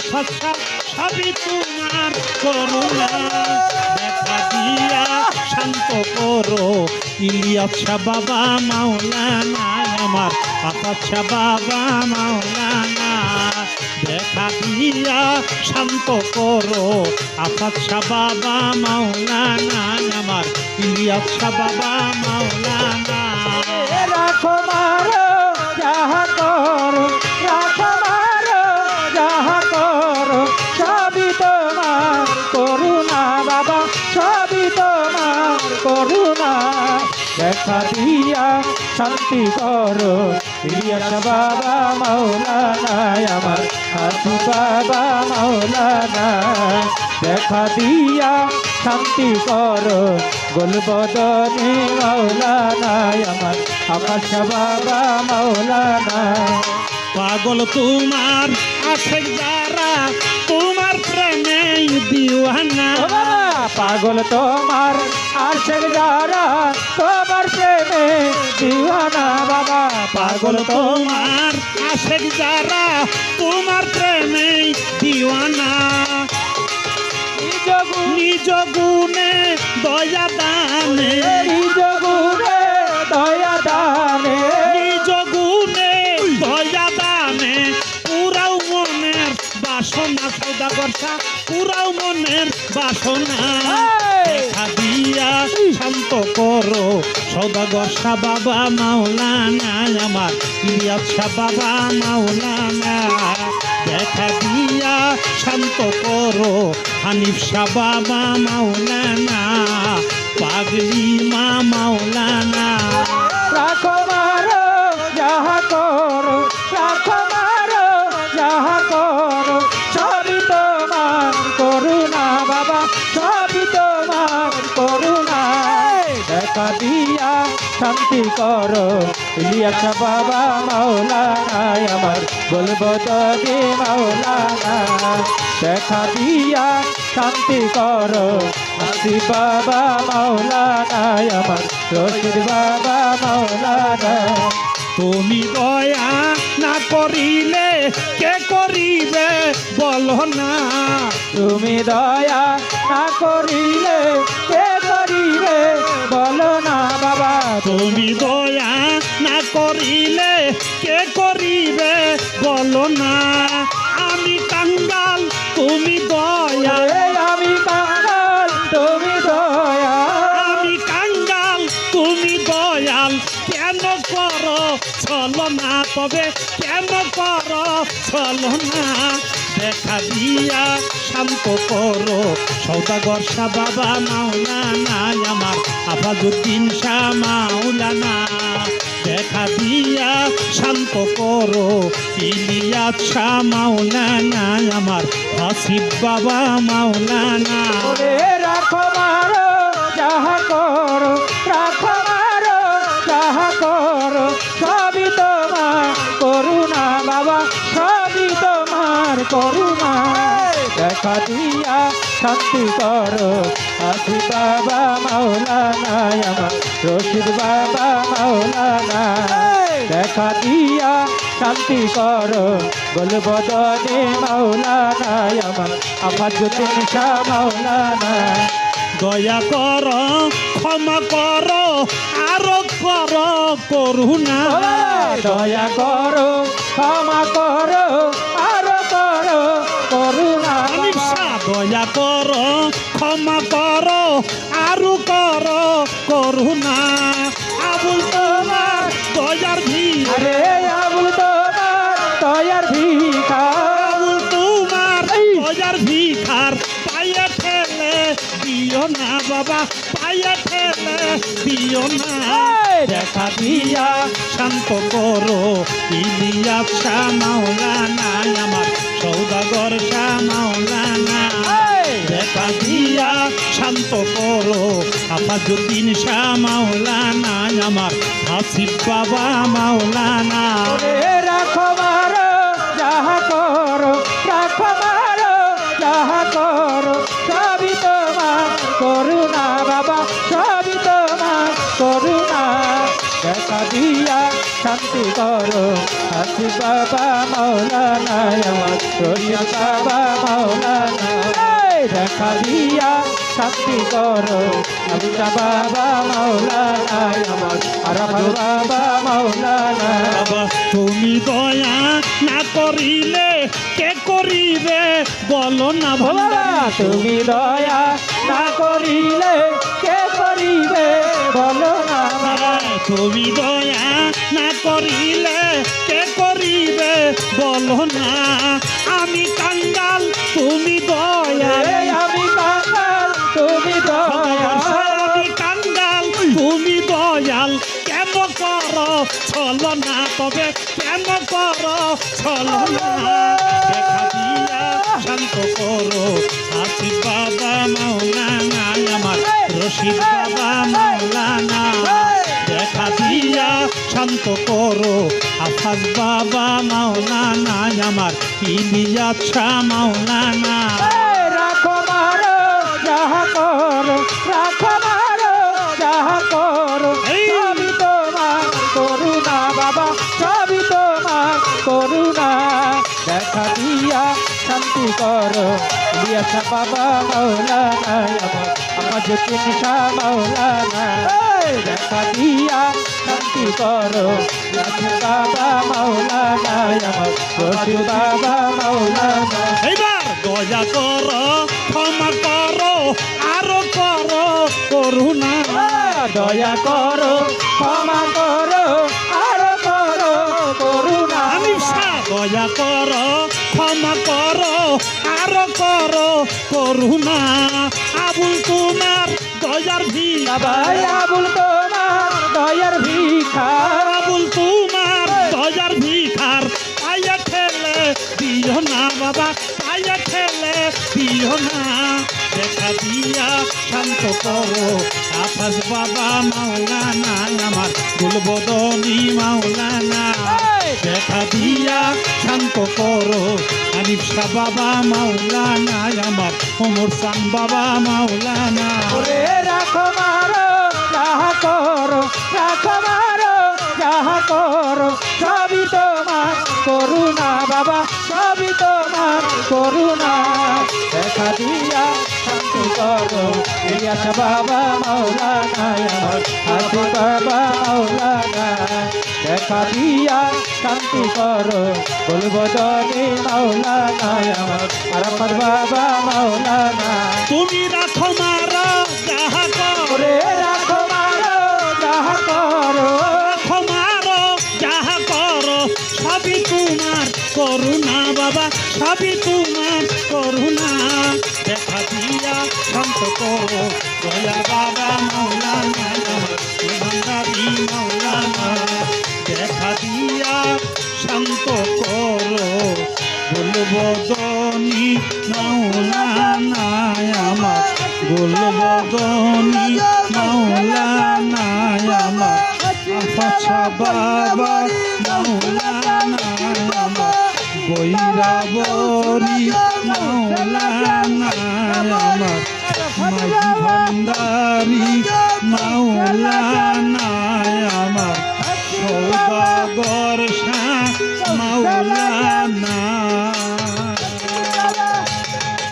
আফাচ্ছা সবই তোমার করুণা দেখা দিয়া শান্ত করো ইলিয়াস শাহ বাবা মাওলানা আমার আফাচ্ছা বাবা মাওলানা দেখা দিয়া শান্ত করো আফাচ্ছা বাবা মাওলানা আমার ইলিয়াস শাহ বাবা মাওলানা রাখো মারো যাহা করো রাখো মারো যাহা করো সবই তোমার করুণা বাবা সবই তোমার করুণা দেখা দিয়া শান্তি করো ইলিয়াস বাবা মাওলানা আমার হাসি বাবা মাওলানা দেখা দিয়া শান্তি করো গোলবদনে মাওলানা আমার আকাশ বাবা মাওলানা পাগল তোমার আশেক যারা তোমার প্রেমে দিওয়ানা পাগল তোমার আশেক যারা তোমার প্রেমে দিওয়ানা বাবা পাগল তোমার আশেক যারা তোমার প্রেমে দিওয়ানা নিজ গুণে দয়া দানে নিজ গুণে দয়া দানে নিজ গুণে দয়া দানে পুরাও মনের বাসনা সৌদাগর শাহ পুরাও মনের বাসনা দেখা দিয়া শান্ত করো সৌদাগর শাহ বাবা মাওলানা আমার ইলিয়াস শাহ বাবা মাওলানা দেখা দিয়া শান্ত করো হানিফ শাহ বাবা মাওলানা পাগলি মা মাওলানা রাখো মারো যাহা করো রাখো মারো যাহা করো সবই তোমার করুণা বাবা সবই তোমার করুণা দেখা দিয়া শান্তি করো ইলিয়াস বাবা মাওলানা আমার বলবো যদি মাওলানা দেখা দিয়া শান্তি করো হাসি বাবা মাওলানা আমার রশিদ বাবা মাওলানা তুমি দয়া না করিলে কে করিবে বলো না তুমি দয়া না করিলে কে করিবে বলো না বাবা তুমি দয়া না করিলে কে করিবে বলো না আমি কাঙ্গাল তুমি দয়া আমি কাঙ্গাল তুমি দয়া আমি কাঙ্গাল তুমি দয়াল কেন করো চলো না তবে কেন করো চলো না দেখা দিয়া শান্ত করো সৌদাগর শাহ বাবা মাওলানা আমার আফাজউদ্দিন শাহ মাওলানা দেখা দিয়া শান্ত করো ইলিয়াস শাহ মাওলানা আমার হাসিব বাবা মাওলানা রাখো মারো যাহা করো রাখো মারো যাহা করো সবই তোমার করুণা বাবা সবই তোমার করুণা দেখা দিয়া শান্তি করো হাসি বাবা মাওলানা আমার রশিদ বাবা মাওলানা দেখা দিয়া শান্তি করো গোলবদনে মাওলানা আমার আফাজউদ্দিন শাহ মাওলানা দয়া করো ক্ষমা করো আরো করো করুণা দয়া করো ক্ষমা করো আরো করো করুণা হানিফ শাহ দয়া করো ক্ষমা করো আরো করো করুণা আবুল তোমার দয়ার ভিড় আরে আবুল তোমার দয়ার ভিখা আবুল তোমার দয়ার ভিখার পায়ে ঠেলে দিও না বাবা পায়ে ঠেলে দিও না দেখা দিয়া শান্ত করো ইলিয়াস শাহ মাওলানা আমার সৌদাগর শাহ মাওলানা দেখা দিয়া শান্ত করো আফাজউদ্দিন শাহ মাওলানা আমার হাসিব বাবা মাওলানা রাখো মারো যাহা করো রাখো মারো যাহা করো সবই তোমার করুণা বাবা সবই তোমার করুণা দেখা দিয়া শান্তি করো হাসিব বাবা মাওলানা আমার রশিদ বাবা মাওলানা দেখা দিয়া শান্তি করো হাবিব বাবা মাওলানা আমার আরাফাত বাবা মাওলানা বাবা তুমি দয়া না করিলে কে করিবে বলো না বাবা ভান্ডারি তুমি দয়া না করিলে কে করিবে বলো না বাবা তুমি দয়া না করিলে কে করিবে বলো না আমি কাঙ্গাল তুমি দয়া আমি কাঙ্গাল তুমি দয়া আমি কাঙ্গাল তুমি দয়াল কেন করো চলো না তবে কেন করো চলো না দেখা দিয়া শান্ত করো আসিফ বাবা মাওলানা আমার রশিদ বাবা মাওলানা দেখা দিয়া শান্ত করো আফাজ বাবা মাওলানা আমার ইলিয়াস শাহ মাওলানা রাখো মারো যাহা করো রাখো মারো যাহা করো সবই তোমার করুণা বাবা সবই তোমার করুণা দেখা দিয়া শান্তি করো ইলিয়াস বাবা মাওলানা আমার যতীন শাহ মাওলানা দেখা দিয়া শান্তি করো ইয়াসিন বাবা মাওলানা আমার রশিদ বাবা মাওলানা এবার দয়া করো ক্ষমা করো আরো করো করুণা দয়া করো ক্ষমা করো আর করো করুণা আনিশা দয়া করো ক্ষমা করো আরো করো করুণা আবুল তোমার দয়ার ভিড়া বাবাই আবুল তোমার দয়ার ভিক্ষা আবুল তোমার দয়ার ভিখার পায়ে ঠেলে দিও না বাবা পায়ে ঠেলে দিও না দেখা দিয়া শান্ত করো আফাজ বাবা মাওলানা আমার গুলবদনি মাওলানা দেখা দিয়া শান্ত করো আনিফ শাহ বাবা মাওলানা আমার ওমর সান বাবা মাওলানা ওরে রাখো মারো যাহা করো রাখো মারো যাহা করো সবই তোমার করুণা বাবা সবই তোমার করুণা দেখা দিয়া শান্তি করো ইলিয়াস বাবা মাওলানা আমার হাসি বাবা মাওলানা দেখা দিয়া শান্তি করো গুলবদনি মাওলানা আমার আরাফাত বাবা মাওলানা তুমি রাখো মারা যাহা করো ওরে রাখো মারো যাহা করো রাখো মারো যাহা করো সবই তোমার করুণা বাবা সবই তোমার করুণা দেখা দিয়া শান্ত করো দয়া বাবা মাওলানা আমার ভান্ডারি মাওলানা দেখা দিয়া শান্ত করো গুলবদনি মাওলানা আমার গুলবদনি মাওলানা আমার আফাছা বাবা মাওলানা আমার বৈরাবরী মাওলানা আমার মাঝি ভান্ডারি মাওলানা